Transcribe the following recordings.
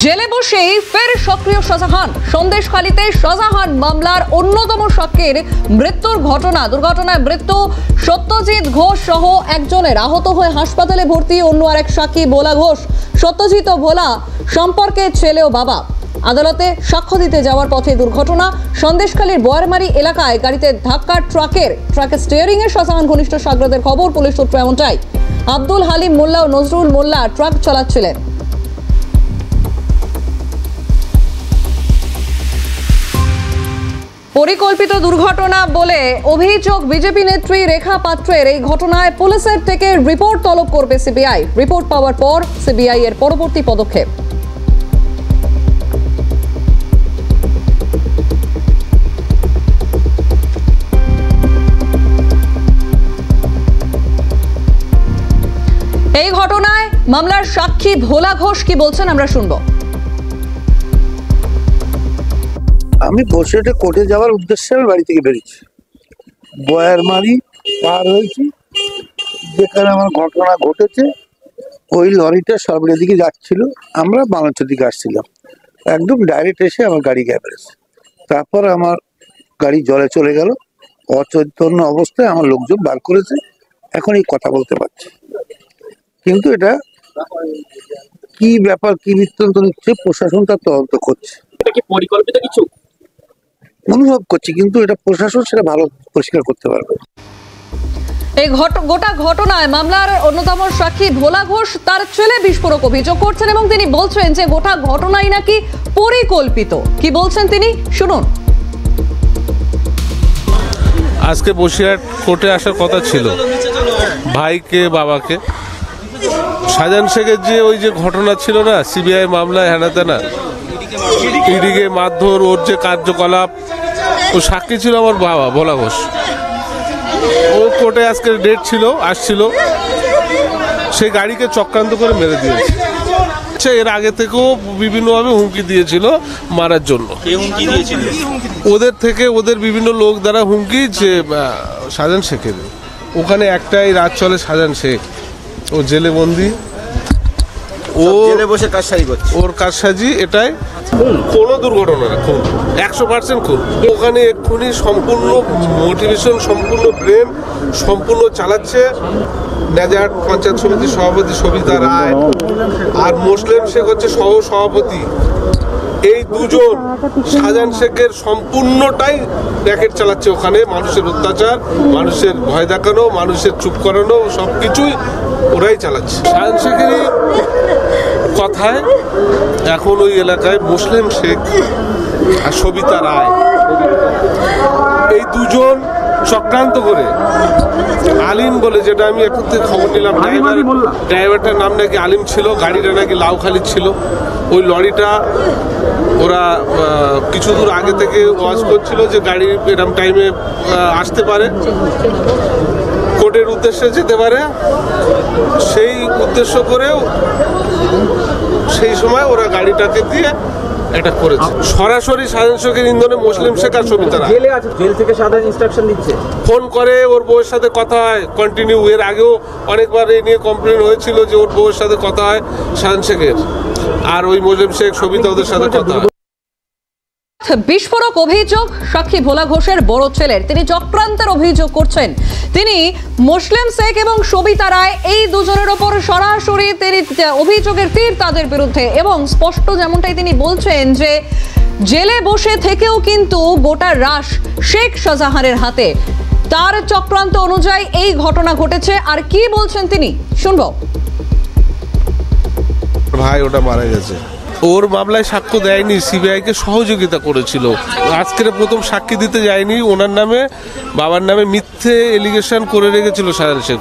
জেলে বসেই ফের সক্রিয় শাহজাহান। সন্দেশখালীতে শাহজাহান মামলার অন্যতম সাক্ষীর মৃত্যুর ঘটনা, দুর্ঘটনায় মৃত্যু সত্যজিৎ ঘোষ সহ একজনের, আহত হয়ে হাসপাতালে ভর্তি অন্য আরেক সাক্ষী ভোলা ঘোষ। সত্যজিৎ ও ভোলা সম্পর্কে ছেলে ও বাবা। আদালতে সাক্ষ্য দিতে যাওয়ার পথে দুর্ঘটনা। সন্দেশখালীর বয়ারমারি এলাকায় গাড়িতে ধাক্কা ট্রাকের স্টিয়ারিং এ শাহজাহান ঘনিষ্ঠ সাগরদের খবর। পুলিশ সূত্র এমনটাই। আব্দুল হালিম মোল্লা ও নজরুল মোল্লা ট্রাক চালাচ্ছিলেন। পরিকল্পিত দুর্ঘটনা বলে অভিযোগ বিজেপি নেত্রী রেখা পাত্রের। এই ঘটনায় পুলিশের থেকে রিপোর্ট তলব করবে সিবিআই। রিপোর্ট পাওয়ার পর সিবিআই এর পরবর্তী পদক্ষেপ। এই ঘটনায় মামলার সাক্ষী ভোলা ঘোষ কি বলছেন আমরা শুনবো। আমি বসে কোর্টে যাওয়ার উদ্দেশ্যে আমি বাড়ি থেকে বেরিয়েছি। বয়ারমারি পার হয়েছি, যেখানে আমার ঘটনা ঘটেছে। ওই লরিটা সরবরের দিকে যাচ্ছিল, আমরা বাংলাদেশের দিকে আসছিলাম। একদম ডাইরেক্ট এসে আমার গাড়ি গ্যাপেছে। তারপর আমার গাড়ি জলে চলে গেল। অচৈতন্য অবস্থায় আমার লোকজন বার করেছে। এখন এই কথা বলতে পারছি, কিন্তু এটা কি ব্যাপার, কি বৃত্তান্ত নিচ্ছে, প্রশাসন তার তদন্ত করছে। এটা কি পরিকল্পিত কিছু অনুভব করছি, কিন্তু এটা প্রশাসন সেটা ভালো পরিষ্কার করতে পারবে। এই গোটা ঘটনায় মামলার অন্যতম সাক্ষী ভোলা ঘোষ তার ছেলে বিস্ফোরক অভিযোগ করছেন এবং তিনি বলছেন যে গোটা ঘটনাই নাকি পরিকল্পিত। কি বলছেন তিনি শুনুন। আজকে বসিরহাট কোর্টে আসার কথা ছিল ভাইকে বাবাকে। শাহজাহান শেখের যে ওই যে ঘটনা ছিল না, সিবিআই মামলায় হেনা তেনা, ইডিকে মারধর, ওর যে কার্যকলাপ, ও সাক্ষী ছিল আমার বাবা ভোলা ঘোষ। ও কোর্টে আজকে ডেট ছিল, আসছিল, সেই গাড়িকে চক্রান্ত করে মেরে দিয়েছে। এর আগে থেকেও বিভিন্নভাবে হুমকি দিয়েছিল মারার জন্য। ওদের থেকে ওদের বিভিন্ন লোক দ্বারা হুমকি, যে শাহজাহান শেখের ওখানে একটাই রাত চলে, শাহজাহান শেখ ও জেলে বন্দি, ও জেলে বসে কারসাজি করছে, ওর কারসাজি। এটাই কোনো দুর্ঘটনা না, খুন 100% খুন। ওখানে এক্ষুনি সম্পূর্ণ মোটিভেশন, সম্পূর্ণ ব্রেন সম্পূর্ণ চালাচ্ছে নেজাহাট পঞ্চায়েত সমিতির সভাপতি সবিতা রায়, আর মুসলিম শেখ হচ্ছে সহ সভাপতি। এই দুজন শাহজাহান শেখের সম্পূর্ণটাই র্যাকেট চালাচ্ছে ওখানে। মানুষের অত্যাচার, মানুষের ভয় দেখানো, মানুষের চুপ করানো, সবকিছুই ওরাই চালাচ্ছে। শাহজাহান শেখেরই কথায় এখন ওই এলাকায় মুসলিম শেখ আর সবিতা রায়, এই দুজন চক্রান্ত করে আলিম বলে, যেটা আমি এখন থেকে খবর নিলাম, ড্রাইভারটার নাম নাকি আলিম ছিল, গাড়িটা নাকি লাউখালি ছিল। ওই লরিটা ওরা কিছু দূর আগে থেকে ওয়াচ করছিল যে গাড়ি এরকম টাইমে আসতে পারে, কোর্টের উদ্দেশ্যে যেতে পারে। সেই উদ্দেশ্য করেও সেই সময় ওরা গাড়িটাকে দিয়ে এটা করেছে। সরাসরি শাহজাহান শেখের ইন্ধনে মুসলিম শেখ আর সবিতারা জেলে আছে, জেল থেকে সাধারণ ইনস্ট্রাকশন দিচ্ছে। ফোন করে, ওর বউয়ের সাথে কথা হয় কন্টিনিউ। এর আগেও অনেকবার এই নিয়ে কমপ্লেন হয়েছিল যে ওর বউয়ের সাথে কথা হয় শাহজাহান শেখের, আর ওই মুসলিম শেখ সবিতা ওদের সাথে কথা হয়। বিস্ফোরক অভিযোগ সাক্ষী ভোলা ঘোষের বড় ছেলের। তিনি চক্রান্তের অভিযোগ করছেন। তিনি মুসলিম শেখ এবং সবিতা রায়, এই দুজনের ওপর সরাসরি তিনি অভিযোগের তীর তাদের বিরুদ্ধে, এবং স্পষ্ট যেমনটাই তিনি বলছেন যে জেলে বসে থেকেও কিন্তু গোটা রাশ শেখ শাহজাহানের হাতে। তার চক্রান্ত অনুযায়ী এই ঘটনা ঘটেছে। আর কি বলছেন তিনি শুনবো। ভাই ওটা মারা গেছে, ওর মামলায় সাক্ষ্য দেয়নি, সিবিআই কে সহযোগিতা করেছিল। আজকের প্রথম সাক্ষী দিতে যায়নি, ওনার নামে বাবার নামে মিথ্যে এলিগেশন করে রেখেছিল শাহজাহান শেখ।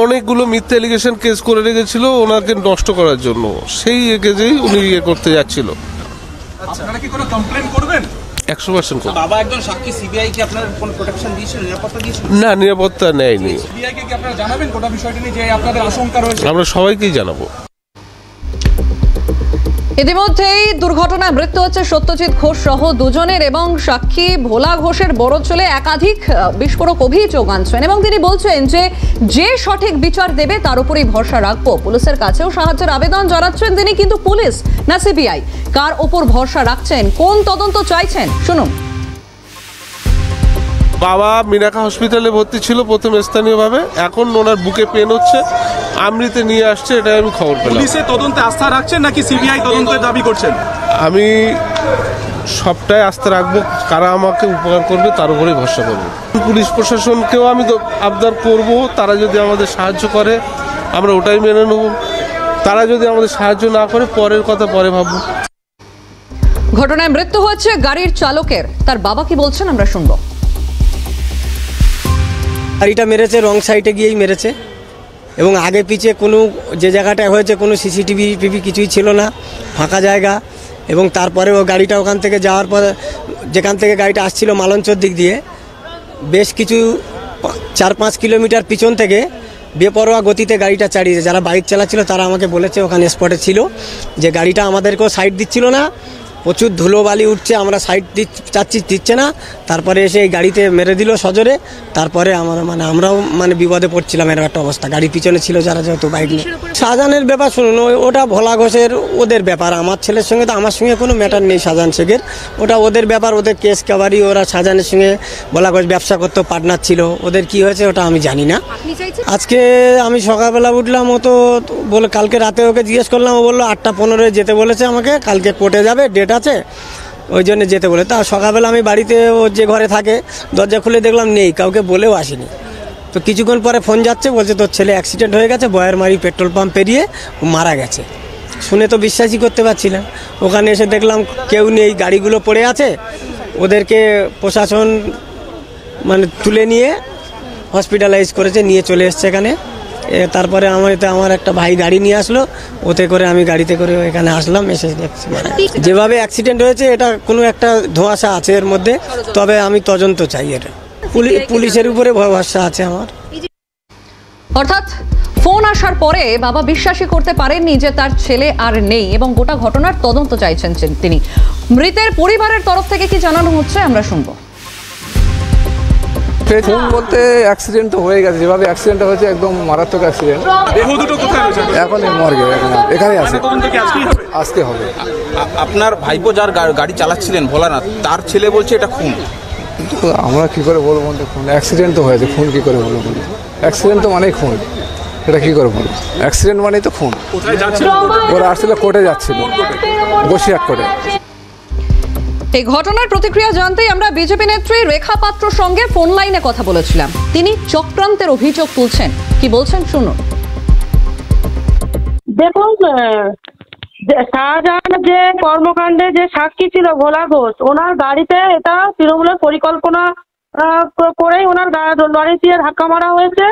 অনেকগুলো মিথ্যে এলিগেশন কেস করে রেখেছিল ওনাকে নষ্ট করার জন্য। সেই কেসেই উনি করতে যাচ্ছিল। আপনারা কি কোনো কমপ্লেইন করবেন? 100% করবেন। বাবা একজন সাক্ষী, সিবিআই কি আপনার কোনো প্রোটেকশন দিয়েছিল, নিরাপত্তা দিয়েছিল? না, নিরাপত্তা নেয়নি। সিবিআই কে কি আপনারা জানাবেন গোটা বিষয়টি নিয়ে, যে আপনাদের আশঙ্কা রয়েছে? আমরা সবাইকেই জানাবো। ইতিমধ্যেই দুর্ঘটনায় মৃত্যু হচ্ছে সত্যজিৎ ঘোষ সহ দুজনের এবং সাক্ষী ভোলা ঘোষের বড় ছেলে একাধিক বিস্ফোরক অভিযোগ আনছেন এবং তিনি বলছেন যে সঠিক বিচার দেবে তার উপরেই ভরসা রাখবো। পুলিশের কাছেও সাহায্যের আবেদন জানাচ্ছেন তিনি, কিন্তু পুলিশ না সিবিআই, কার ওপর ভরসা রাখছেন, কোন তদন্ত চাইছেন শুনুন। বাবা মিনাখা হসপিটালে ভর্তি ছিল প্রথম স্থানীয়ভাবে, এখন ওনার বুকে পেন হচ্ছে, আমৃতে নিয়ে আসছে, এটাই আমি খবর পেলাম। পুলিশের তদন্তে আস্থা রাখছেন নাকি সিবিআই তদন্তের দাবি করছেন? আমি সবটাই আস্থা রাখবো, কারা আমাকে উপকার করবে তার উপরেই ভরসা করবো। পুলিশ প্রশাসনকেও আমি আবদার করব, তারা যদি আমাদের সাহায্য করে আমরা ওটাই মেনে নেব, তারা যদি আমাদের সাহায্য না করে পরের কথা পরে ভাববো। ঘটনায় মৃত্যু হয়েছে গাড়ির চালকের, তার বাবা কি বলছেন আমরা শুনবো। গাড়িটা মেরেছে রং সাইডে গিয়েই মেরেছে এবং আগে পিছে কোনো যে জায়গাটা হয়েছে কোনো সিসিটিভি কিছুই ছিল না, ফাঁকা জায়গা। এবং তারপরে ও গাড়িটা ওখান থেকে যাওয়ার পরে যেখান থেকে গাড়িটা আসছিল মালঞ্চর দিক দিয়ে বেশ কিছু 4-5 কিলোমিটার পিছন থেকে বেপরোয়া গতিতে গাড়িটা চালিয়েছে। যারা বাইক চালাচ্ছিল তারা আমাকে বলেছে, ওখানে স্পটে ছিল, যে গাড়িটা আমাদেরকেও সাইড দিচ্ছিল না, প্রচুর ধুলো বালি উঠছে, আমরা সাইড দিচ্ছে না, তারপরে এসে এই গাড়িতে মেরে দিল সজোরে। তারপরে আমরাও বিপদে পড়ছিলাম, এর একটা অবস্থা। গাড়ির পিছনে ছিল যারা, যেহেতু বাইক নিয়ে। শাহজাহানের ব্যাপার শুনুন, ওটা ভোলা ঘোষের ওদের ব্যাপার, আমার ছেলের সঙ্গে তো আমার সঙ্গে কোনো ম্যাটার নেই। শাহজাহান শেখের ওটা ওদের ব্যাপার, ওদের কেস কাবারি। ওরা শাহজাহানের সঙ্গে ভোলা ঘোষ ব্যবসা করতে পার্টনার ছিল, ওদের কি হয়েছে ওটা আমি জানি না। আজকে আমি সকালবেলা উঠলাম, ও তো বলে, কালকে রাতে ওকে জিজ্ঞেস করলাম, ও বললো 8:15 যেতে বলেছে আমাকে, কালকে কোর্টে যাবে, ডেট আছে, ওই জন্য যেতে বলে। তা সকালবেলা আমি বাড়িতে, ও যে ঘরে থাকে, দরজা খুলে দেখলাম নেই, কাউকে বলেও আসেনি। তো কিছুক্ষণ পরে ফোন যাচ্ছে, বলছে তোর ছেলে অ্যাক্সিডেন্ট হয়ে গেছে, বয়ারমারি পেট্রোল পাম্প পেরিয়ে ও মারা গেছে। শুনে তো বিশ্বাসই করতে পারছি না। ওখানে এসে দেখলাম কেউ নেই, গাড়িগুলো পড়ে আছে। ওদেরকে প্রশাসন তুলে নিয়ে হসপিটালাইজ করেছে, নিয়ে চলে এসছে এখানে। তারপরে আমার একটা ভাই গাড়ি নিয়ে আসলো, ওতে করে আমি গাড়িতে করে এখানে আসলাম, এসে দেখছি যেভাবে অ্যাক্সিডেন্ট হয়েছে এটা কোনো একটা ধোঁয়াশা আছে এর মধ্যে। তবে আমি তদন্ত চাই, এটা পুলিশের উপরে ভরসা আছে আমার। অর্থাৎ ফোন আসার পরে বাবা বিশ্বাসই করতে পারেননি যে তার ছেলে আর নেই এবং গোটা ঘটনার তদন্ত চাইছেন তিনি। মৃতের পরিবারের তরফ থেকে কি জানানো হচ্ছে আমরা শুনবো। ফোন বলতে অ্যাক্সিডেন্ট তো হয়ে গেছে, যেভাবে অ্যাক্সিডেন্ট হয়েছে একদম মারাত্মক অ্যাক্সিডেন্ট। দেহ দুটো কোথায় রয়েছে? এখন এই মর্গে এখানে আছে, তদন্ত কি আজকেই হবে? আজকে হবে। আপনার ভাইপো যার গাড়ি চালাচ্ছিলেন ভোলানাথ, তার ছেলে বলছে এটা খুন। কিন্তু আমরা কি করে বলবো, খুন অ্যাক্সিডেন্ট তো হয়েছে, খুন কি করে বলবো? অ্যাক্সিডেন্ট তো মানেই খুন, এটা কি করে বলবো? অ্যাক্সিডেন্ট মানেই তো খুন। কোথায় যাচ্ছিল? ওরা আসছিল কোর্টে যাচ্ছিল, বসিরহাট কোর্টে। এই ঘটনার প্রতিক্রিয়া জানতেই আমরা বিজেপি নেত্রী রেখা পাত্রর সঙ্গে ফোন লাইনে কথা বলেছিলাম। তিনি চক্রান্তের অভিযোগ তুলছেন, কি বলছেন শুনুন। দেখুন, শাহজাহান যে কর্মকাণ্ডে যে সাক্ষী ছিল ভোলা ঘোষ, ওনার গাড়িতে এটা তৃণমূলের পরিকল্পনা করেই ওনার লরি দিয়ে ধাক্কা মারা হয়েছে।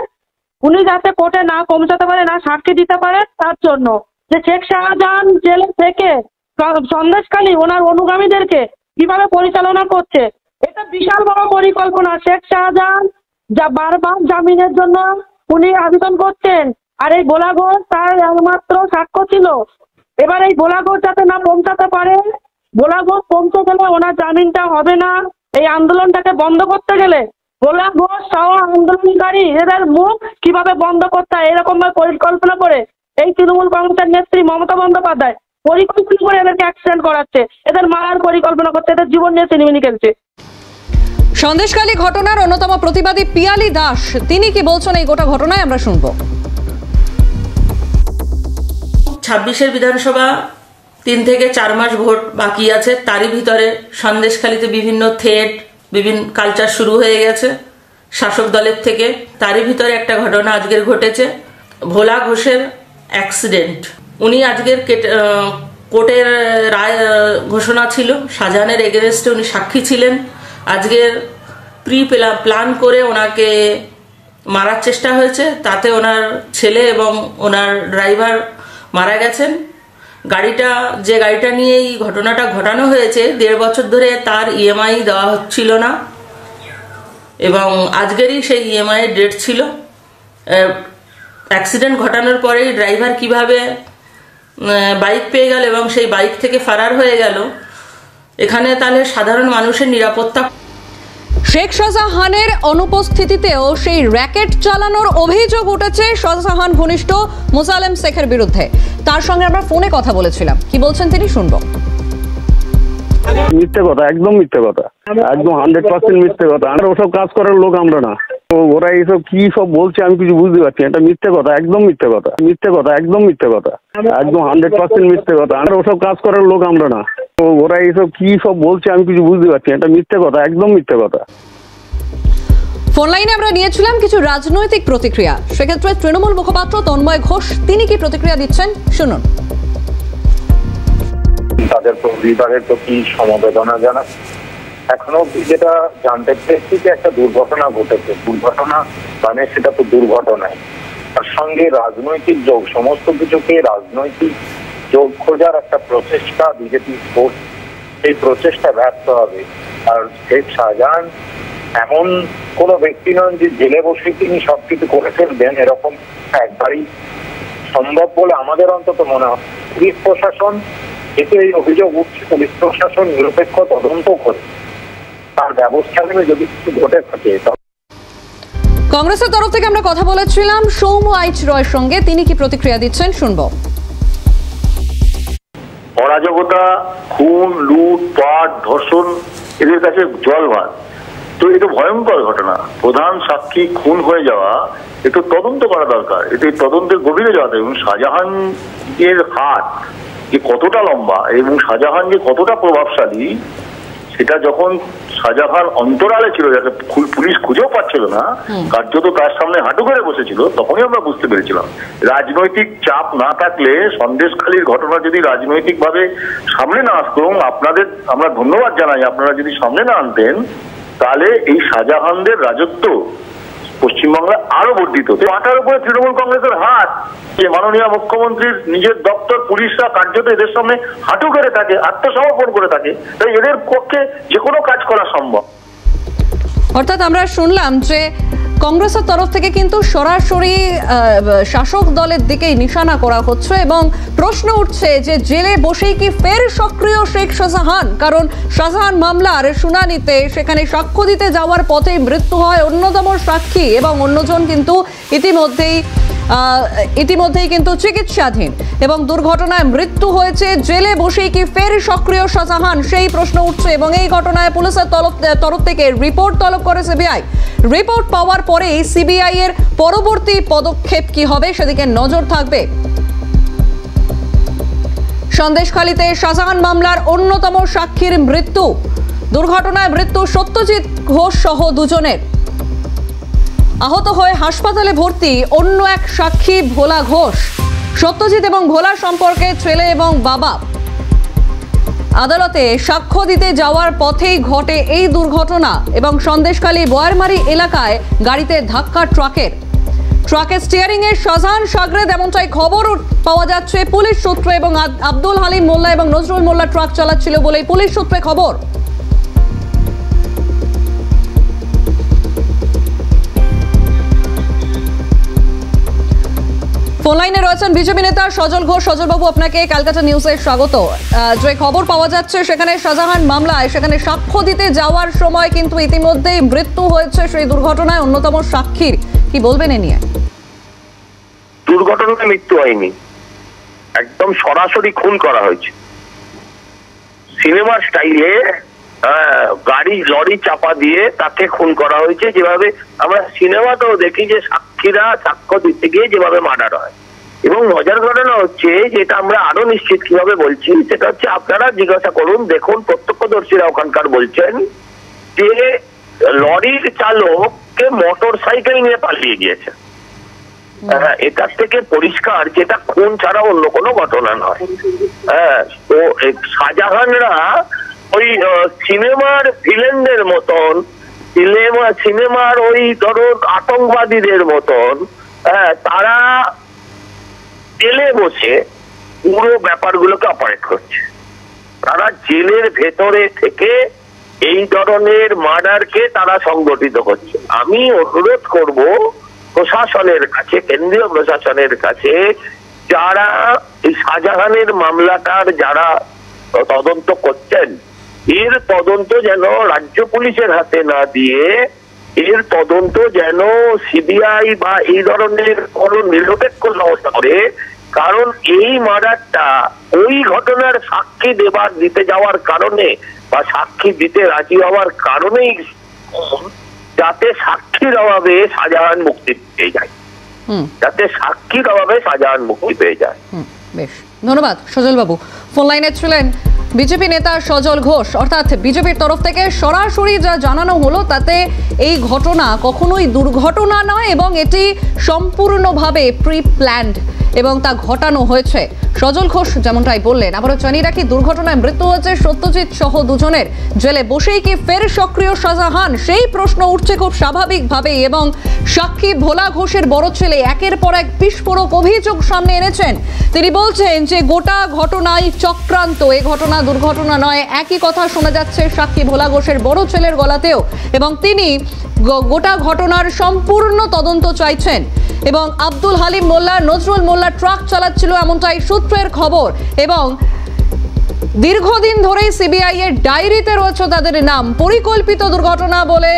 উনি যাতে কোর্টে না পৌঁছাতে পারে, না সাক্ষী দিতে পারে, তার জন্য। যে শেখ শাহজাহান জেলে থেকে সন্দেশখালী ওনার অনুগামীদেরকে কিভাবে পরিচালনা করছে, এটা বিশাল বড় পরিকল্পনা। শেখ শাহজাহান যা বারবার জামিনের জন্য উনি আবেদন করতেন, আর এই ভোলা ঘোষ তার একমাত্র সাক্ষ্য ছিল। এবার এই ভোলা ঘোষ যাতে না পৌঁছাতে পারে, ভোলা ঘোষ পৌঁছে গেলে ওনার জামিনটা হবে না। এই আন্দোলনটাকে বন্ধ করতে গেলে ভোলা ঘোষ সহ আন্দোলনকারী এদের মুখ কিভাবে বন্ধ করতে হয়, এরকম ভাবে পরিকল্পনা করে এই তৃণমূল কংগ্রেসের নেত্রী মমতা বন্দ্যোপাধ্যায় পরিকল্পনা করে এদেরকে অ্যাক্সিডেন্ট করাচ্ছে, এদের মারার পরিকল্পনা করছে, এদের জীবন নিয়ে চিনিমিনি খেলছে। সন্দেশখালী ঘটনার অন্যতম প্রতিবাদী পিয়ালি দাস, তিনি কি বলছেন এই গোটা ঘটনায় আমরা শুনবো। 26-এর বিধানসভা 3 থেকে 4 মাস ভোট বাকি আছে, তারই ভিতরে সন্দেশখালীতে বিভিন্ন থ্রেট, বিভিন্ন কালচার শুরু হয়ে গেছে শাসক দলের থেকে। তারই ভিতরে একটা ঘটনা আজকের ঘটেছে, ভোলা ঘোষের অ্যাক্সিডেন্ট। উনি আজকের কোর্টের রায় ঘোষণা ছিল, শাহজাহানের এগেনস্টে উনি সাক্ষী ছিলেন। আজকের প্ল্যান করে ওনাকে মারার চেষ্টা হয়েছে, তাতে ওনার ছেলে এবং ওনার ড্রাইভার মারা গেছেন। যে গাড়িটা নিয়ে এই ঘটনাটা ঘটানো হয়েছে, 1.5 বছর ধরে তার ইএমআই দেওয়া হচ্ছিল না এবং আজকেরই সেই ইএমআই ডেট ছিল। অ্যাক্সিডেন্ট ঘটানোর পরেই ড্রাইভার কিভাবে বাইক পেয়ে গেল এবং সেই বাইক থেকে ফারার হয়ে গেল, এখানে তাহলে সাধারণ মানুষের নিরাপত্তা। শেখ শাহজাহানের অনুপস্থিতিতেও সেই র্যাকেট চালানোর অভিযোগ উঠেছে শাহজাহান ঘনিষ্ঠ মোসালেম শেখের বিরুদ্ধে। তার সঙ্গে আমরা ফোনে কথা বলেছিলাম, কি বলছেন তিনি শুনবো। মিথ্যে কথা, একদম মিথ্যে কথা, একদম 100% মিথ্যে কথা। আমরা ওসব কাজ করার লোক আমরা না। তো ওরা এইসব কি সব বলছে আমি কিছু বুঝতে পারছি না। এটা মিথ্যে কথা, একদম মিথ্যে কথা, মিথ্যে কথা, একদম মিথ্যে কথা, একদম 100% মিথ্যে কথা। আমরা ওসব কাজ করার লোক আমরা না। তো ওরা এইসব কি সব বলছে আমি কিছু বুঝতে পারছি না। এটা মিথ্যে কথা, একদম মিথ্যে কথা। ফোন লাইনে আমরা নিয়েছিলাম কিছু রাজনৈতিক প্রতিক্রিয়া। সেক্ষেত্রে তৃণমূল মুখপাত্র তন্ময় ঘোষ তিনি কি প্রতিক্রিয়া দিচ্ছেন শুনুন। তাদের পরিবারের প্রতি সমবেদনা জানা। এখনো যেটা জানতে পেরেছি যে একটা দুর্ঘটনা ঘটেছে। দুর্ঘটনা মানে সেটা তো দুর্ঘটনাই, তার সঙ্গে রাজনৈতিক যোগ, সমস্ত কিছুকে রাজনৈতিক যোগ খোঁজার একটা প্রচেষ্টা বিজেপি করছে। সেই প্রচেষ্টা ব্যর্থ হবে। আর শেখ শাহজাহান এমন কোনো ব্যক্তি নন যে জেলে বসে তিনি সবকিছু করে ফেলবেন, এরকম একবারই সম্ভব বলে আমাদের অন্তত মনে হয়। পুলিশ প্রশাসন, এতে এই অভিযোগ উঠছে, পুলিশ প্রশাসন নিরপেক্ষ তদন্ত করে তার ব্যবস্থা নেবে যদি কিছু ঘটে থাকে। কংগ্রেসের তরফ থেকে আমরা কথা বলেছিলাম সৌম্য আইচ রয়ের সঙ্গে, তিনি কি প্রতিক্রিয়া দিচ্ছেন শুনবো। অরাজকতা, খুন, লুট, পাট, ধর্ষণ এদের কাছে জল ভাত। তো এটা ভয়ঙ্কর ঘটনা। প্রধান সাক্ষী খুন হয়ে যাওয়া, একটু তদন্ত করা দরকার। এতে তদন্তের গভীরে যাওয়া। এবং শাহজাহানের হাত যে কতটা লম্বা এবং শাহজাহান যে কতটা প্রভাবশালী, সেটা যখন শাহজাহান অন্তরালে ছিল, যাকে পুলিশ খুঁজেও পাচ্ছিল না, কার্যত তার সামনে হাঁটু করে বসেছিল, তখনই আমরা বুঝতে পেরেছিলাম। রাজনৈতিক চাপ না থাকলে, সন্দেশখালীর ঘটনা যদি রাজনৈতিক ভাবে সামনে না আসতো, আপনাদের আমরা ধন্যবাদ জানাই, আপনারা যদি সামনে না আনতেন, তাহলে এই শাহজাহানদের রাজত্ব পশ্চিমবাংলায় আরো বর্ধিত। মাথার উপরে তৃণমূল কংগ্রেসের হাত, যে মাননীয় মুখ্যমন্ত্রীর নিজের দপ্তর, পুলিশরা কার্যত এদের সামনে হাঁটু করে থাকে, আত্মসমর্পণ করে থাকে। তাই এদের পক্ষে যে কোনো কাজ করা সম্ভব। অর্থাৎ আমরা শুনলাম যে কংগ্রেসের তরফ থেকে কিন্তু সরাসরি শাসক দলের দিকেই নিশানা করা হচ্ছে এবং প্রশ্ন উঠছে যে জেলে বসেই কি ফের সক্রিয় শেখ শাহজাহান। কারণ শাহজাহান মামলার শুনানিতে সেখানে সাক্ষ্য দিতে যাওয়ার পথেই মৃত্যু হয় অন্যতম সাক্ষী এবং অন্যজন কিন্তু ইতিমধ্যেই কিন্তু চিকিৎসাধীন এবং দুর্ঘটনায় মৃত্যু হয়েছে। জেলে বসেই কি ফের সক্রিয় শাহজাহান, সেই প্রশ্ন উঠছে এবং এই ঘটনায় পুলিশের তরফ থেকে রিপোর্ট তলব করে সিবিআই। রিপোর্ট পাওয়ার পরেই সিবিআই এর পরবর্তী পদক্ষেপ কি হবে সেদিকে নজর থাকবে। সন্দেশখালীতে শাহজাহান মামলার অন্যতম সাক্ষীর মৃত্যু, দুর্ঘটনায় মৃত্যু সত্যজিৎ ঘোষ সহ দুজনের। আহত হয়ে হাসপাতালে ভর্তি অন্য এক সাক্ষী ভোলা ঘোষ। সত্যজিৎ এবং ভোলা সম্পর্কে ছেলে এবং বাবা। আদালতে সাক্ষ্য দিতে যাওয়ার পথেই ঘটে এই দুর্ঘটনা এবং সন্দেশখালী বয়ারমারি এলাকায় গাড়িতে ধাক্কা ট্রাকের স্টিয়ারিং এর শাহজাহান সাগরেদ, এমনটাই খবর পাওয়া যাচ্ছে পুলিশ সূত্রে। এবং আব্দুল হালিম মোল্লা এবং নজরুল মোল্লা ট্রাক চালাচ্ছিল বলেই পুলিশ সূত্রে খবর। ফোন লাইনে রয়েছেন বিজেপি নেতা সজল ঘোষ। সজল বাবু, আপনাকে ক্যালকাটা নিউজে স্বাগত। যে খবর পাওয়া যাচ্ছে সেখানে শাহজাহান মামলায় সেখানে সাক্ষ্য দিতে যাওয়ার সময় কিন্তু ইতিমধ্যেই মৃত্যু হয়েছে সেই দুর্ঘটনায় অন্যতম সাক্ষীর, কি বলবেন এ নিয়ে? দুর্ঘটনায় মৃত্যু হয়নি, একদম সরাসরি খুন করা হয়েছে সিনেমার স্টাইলে। গাড়ি লরি চাপা দিয়ে তাকে খুন করা হয়েছে, যেভাবে আমরা সিনেমাতেও দেখি যে সাক্ষীরা সাক্ষ্য দিতে গিয়ে যেভাবে মার্ডার হয়। এবং মজার ঘটনা হচ্ছে, যেটা আমরা আরো নিশ্চিত কিভাবে বলছি, সেটা হচ্ছে আপনারা জিজ্ঞাসা করুন, দেখুন প্রত্যক্ষদর্শীরা ওখানকার বলছেন যে লরির চালককে মোটর সাইকেল নিয়ে পালিয়ে গিয়েছে। এটার থেকে পরিষ্কার যেটা খুন ছাড়া অন্য কোনো ঘটনা নয়। তো শাহজাহানরা ওই সিনেমার ভিলেনদের মতন, সিনেমার ওই ধরো আতঙ্কবাদীদের মতন, তারা জেলে বসে পুরো ব্যাপারগুলোকে অপারেট করছে। তারা জেলের ভেতরে থেকে এই ধরনের মার্ডারকে তারা সংগঠিত করছে। আমি অনুরোধ করব প্রশাসনের কাছে, কেন্দ্রীয় প্রশাসনের কাছে, যারা এই শাহজাহানের মামলাটার যারা তদন্ত করছেন, এর তদন্ত যেন রাজ্য পুলিশের হাতে না দিয়ে এর তদন্ত যেন সিবিআই বা এই ধরনের কোন নিরপেক্ষ সংস্থা করে। কারণ এই মার্ডারটা ওই ঘটনার সাক্ষী দিতে যাওয়ার কারণে বা সাক্ষী দিতে রাজি হওয়ার কারণেই, যাতে সাক্ষীর অভাবে শাহজাহান মুক্তি পেয়ে যায়, যাতে সাক্ষীর অভাবে শাহজাহান মুক্তি পেয়ে যায়। বেশ, ধন্যবাদ সজল বাবু। ফোন লাইনে ছিলেন বিজেপি নেতা সজল ঘোষ। অর্থাৎ বিজেপির তরফ থেকে সরাসরি যা জানানো হলো তাতে এই ঘটনা কখনোই দুর্ঘটনা নয় এবং এটি সম্পূর্ণভাবে প্রি প্ল্যান্ড এবং তা ঘটানো হয়েছে। সজল ঘোষ যেমনটাই বললেন। আবারও জানিয়ে রাখি, দুর্ঘটনায় মৃত্যু হয়েছে সত্যজিৎ সহ দুজনের। জেলে বসেই কি ফের সক্রিয় শাহজাহান, সেই প্রশ্ন উঠছে খুব স্বাভাবিকভাবেই। এবং সাক্ষী ভোলা ঘোষের বড় ছেলে একের পর এক বিস্ফোরক অভিযোগ সামনে এনেছেন। তিনি বলছেন যে গোটা ঘটনায় চক্রান্ত, এ ঘটনা দুর্ঘটনা নয়। একই কথা শোনা যাচ্ছে সাক্ষী ভোলা ঘোষের বড় ছেলের গলাতেও, এবং তিনি গোটা ঘটনার সম্পূর্ণ তদন্ত চাইছেন। এবং আব্দুল হালিম মোল্লা, নজরুল মোল্লা ট্রাক চালাচ্ছিল এমনটাই সূত্রের খবর। এবং দীর্ঘদিন ধরেই সিবিআই এর ডায়েরিতে রয়েছে তাদের নাম। পরিকল্পিত দুর্ঘটনা বলে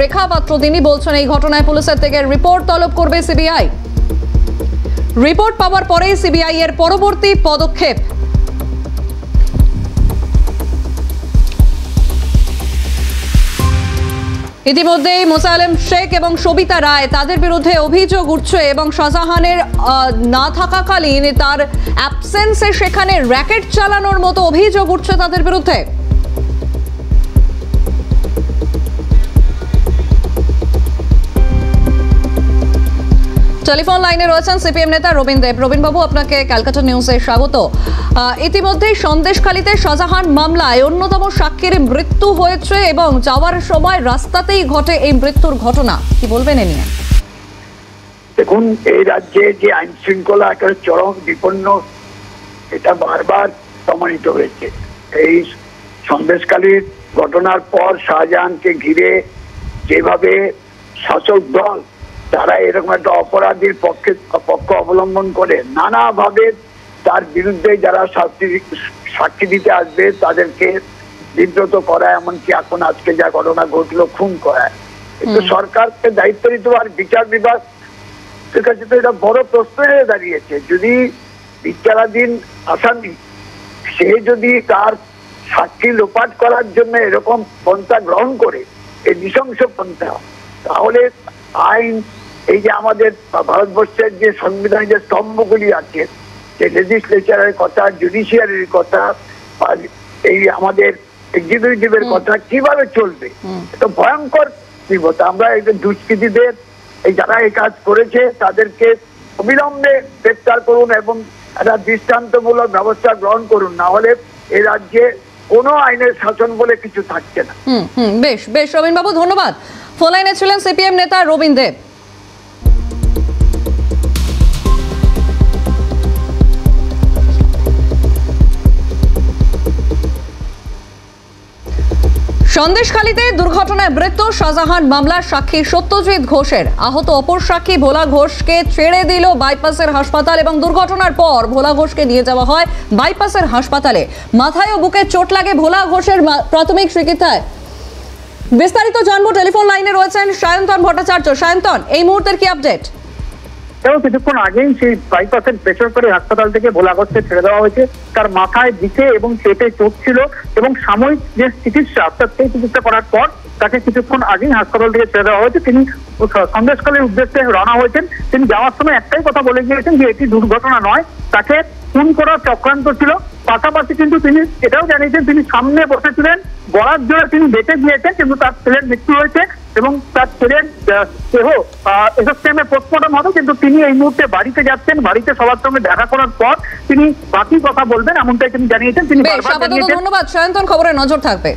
রেখা পাত্র তিনি বলছেন এই ঘটনায় পুলিশের থেকে রিপোর্ট তলব করবে সিবিআই। রিপোর্ট পাওয়ার পরেই সিবিআই এর পরবর্তী পদক্ষেপ। ইতিমধ্যেই মোসালেম শেখ এবং সবিতা রায় তাদের বিরুদ্ধে অভিযোগ উঠছে এবং শাহজাহানের না থাকাকালীন তার অ্যাবসেন্সে সেখানে র্যাকেট চালানোর মতো অভিযোগ উঠছে তাদের বিরুদ্ধে। টেলিফোন লাইনে রয়েছেন সিপিএম নেতা রবীন দেব। রবীন বাবু, আপনাকে ক্যালকাটা নিউজে স্বাগত। ইতিমধ্যেই সন্দেশখালীতে শাহজাহান মামলায় অন্যতম সাক্ষীর মৃত্যু হয়েছে এবং যাওয়ার সময় রাস্তাতেই ঘটে এই মৃত্যুর ঘটনা, কি বলবেন এ নিয়ে? দেখুন, এই রাজ্যে যে আইন শৃঙ্খলা একটা চরম বিপন্ন, এটা বারবার প্রমাণিত হয়েছে। এই সন্দেশখালীর ঘটনার পর শাহজাহানকে ঘিরে যেভাবে শাসক দল তারা এরকম একটা অপরাধীর পক্ষ অবলম্বন করে নানাভাবে তার বিরুদ্ধে যারা সাক্ষী দিতে আসবে তাদেরকে বিব্রত করা, এমনকি এখন আজকে যা ঘটনা ঘটলো খুন করা। কিন্তু সরকারকে দায়িত্ব নিতে আর বিচার বিভাগ কাছে তো এটা বড় প্রশ্ন হয়ে দাঁড়িয়েছে। যদি বিচারাধীন আসামি সে যদি তার সাক্ষী লোপাট করার জন্য এরকম পন্থা গ্রহণ করে, এই নৃশংস পন্থা, তাহলে আইন, এই যে আমাদের ভারতবর্ষের যে সংবিধানের যে স্তম্ভগুলি আছে, যে লেজিসলেচারের কথা, জুডিশিয়ারির কথা, এই আমাদের এক্সিকিউটিভের কথা কিভাবে চলবে, এটা ভয়ঙ্কর বিপদ। আমরা এই দুষ্কৃতীদের, এই যারা এই কাজ করেছে তাদেরকে অবিলম্বে গ্রেপ্তার করুন এবং একটা দৃষ্টান্তমূলক ব্যবস্থা গ্রহণ করুন, না হলে এই রাজ্যে কোনো আইনের শাসন বলে কিছু থাকছে না। বেশ বেশ, রবীন বাবু ধন্যবাদ। ফোন লাইনে ছিলেন সিপিএম নেতা রবীন দেব। সন্দেশখালীতে দুর্ঘটনায় মৃত্যু শাহজাহান মামলার সাক্ষী সত্যজিৎ ঘোষের। আহত অপর সাক্ষী ভোলা ঘোষকে ছেড়ে দিল বাইপাসের হাসপাতাল এবং দুর্ঘটনার পর ভোলা ঘোষকে নিয়ে যাওয়া হয় বাইপাসের হাসপাতালে। মাথায় ও বুকে চোট লাগে ভোলা ঘোষের প্রাথমিক চিকিৎসায়। বিস্তারিত জানবো, টেলিফোন লাইনে রয়েছেন সায়ন্তন ভট্টাচার্য। সায়ন্তন, এই মুহূর্তের কি আপডেট? কিছুক্ষণ আগেই সেই বাইপাসের বেসরকারি হাসপাতাল থেকে ভোলা ঘোষকে ছেড়ে দেওয়া হয়েছে। তার মাথায়, বুকে এবং পেটে চোট ছিল এবং সাময়িক যে চিকিৎসা, অর্থাৎ সেই চিকিৎসা করার পর তাকে কিছুক্ষণ আগেই হাসপাতাল থেকে ছেড়ে দেওয়া হয়েছে। তিনি সন্দেশখালীর উদ্দেশ্যে রওনা হয়েছেন। তিনি যাওয়ার সময় একটাই কথা বলে গিয়েছেন যে এটি দুর্ঘটনা নয়, তাকে খুন করার চক্রান্ত ছিল। পাশাপাশি কিন্তু তিনি এটাও জানিয়েছেন তিনি সামনে বসেছিলেন, বরাত জোরে তিনি বেঁচে গিয়েছেন, কিন্তু তার ছেলের মৃত্যু হয়েছে এবং তার ছেলের দেহ এসএসকেএমে পোস্টমর্টম হবে। কিন্তু তিনি এই মুহূর্তে বাড়িতে যাচ্ছেন, বাড়িতে সবার সঙ্গে দেখা করার পর তিনি বাকি কথা বলবেন এমনটাই তিনি জানিয়েছেন। তিনি ধন্যবাদ সায়ন্তন, খবরে নজর থাকবে।